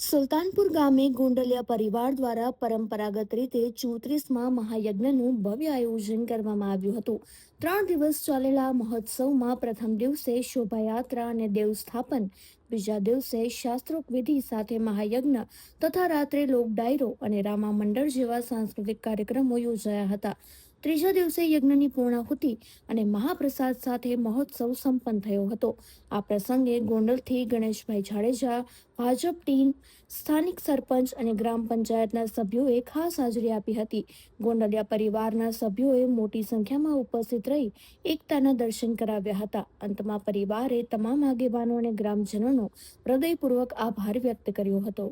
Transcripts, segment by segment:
સુલતાનપુર ગામે ગોંડલિયા પરિવાર દ્વારા પરંપરાગત રીતે 34માં મહાયજ્ઞનું ભવ્ય આયોજન કરવામાં આવ્યું હતું। 3 દિવસ ચાલેલા આ મહોત્સવમાં પ્રથમ દિવસે શોભાયાત્રા અને દેવસ્થાપન, બીજા દિવસે શાસ્ત્રોક્ત વિધિ સાથે મહાયજ્ઞ તથા રાત્રે લોક ડાયરો અને રામા મંડળ જેવા સાંસ્કૃતિક કાર્યક્રમો યોજાયા હતા। ત્રીજા દિવસે યજ્ઞની પૂર્ણાહુતિ અને મહાપ્રસાદ સાથે મહોત્સવ સંપન્ન થયો હતો। આ પ્રસંગે ગોંડલથી ગણેશભાઈ જાડેજા, ભાજપ ટીમ, સ્થાનિક સરપંચ અને ગ્રામ પંચાયતના સભ્યોએ ખાસ હાજરી આપી હતી। ગોંડલિયા પરિવારના સભ્યોએ મોટી સંખ્યામાં ઉપસ્થિત રહી એકતાના દર્શન કરાવ્યા હતા। અંતમાં પરિવારે તમામ આગેવાનો અને ગ્રામજનોનો હૃદયપૂર્વક આભાર વ્યક્ત કર્યો હતો।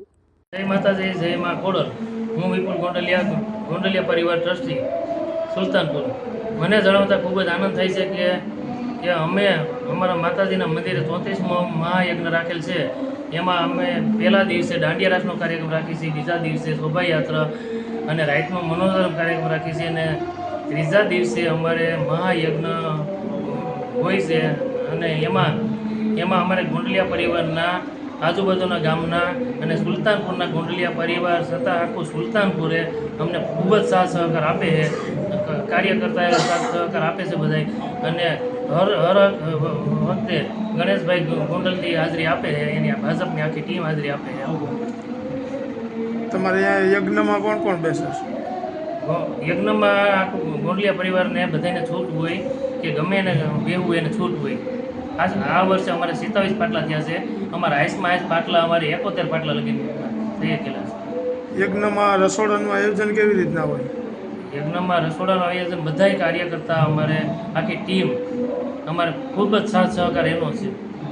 જય માતાજી, જય માં ખોડલ। હું વિપુલ ગોંડલિયા પરિવાર ટ્રસ્ટી સુલતાનપુર। મને જણાવતા ખૂબ જ આનંદ થાય છે કે અમે અમારા માતાજીના મંદિરે 34મો મહાયજ્ઞ રાખેલ છે। એમાં અમે પહેલા દિવસે દાંડિયા રાસનો કાર્યક્રમ રાખીએ છીએ, બીજા દિવસે શોભાયાત્રા અને રાઈટનો મનોરંજન કાર્યક્રમ રાખીએ છીએ અને ત્રીજા દિવસે અમારે મહાયજ્ઞ હોય છે। અને એમાં અમારે ગોંડલિયા પરિવારના આજુબાજુના ગામના અને સુલતાનપુરના ગોંડલિયા પરિવાર છતાં આખું સુલતાનપુરે અમને ખૂબ જ સાથ સહકાર આપે છે। કાર્યકર્તાએ સાથ સહકાર આપે છે બધાય। અને હર વખતે ગણેશભાઈ ગોંડલથી હાજરી આપે છે, એની ભાજપની આખી ટીમ હાજરી આપે છે। તમારે અહીંયા યજ્ઞમાં કોણ કોણ બેસે છે? યજ્ઞમાં આખું ગોંડલિયા પરિવારને બધાને છૂટ હોય કે ગમે એને બેહવું એને છૂટ હોય। આ વર્ષે અમારે 27 પાટલા થયા છે। અમારા હાઈસમાં હાઈસ પાટલા અમારે 71 પાટલા લગીને થઈ ગયેલા છે। યજ્ઞમાં રસોડાનું આયોજન કેવી રીતના હોય? યજ્ઞમાં રસોડાનું આયોજન બધાય કાર્યકર્તા અમારે આખી ટીમ અમારે ખૂબ જ સાથ સહકાર એનો છે।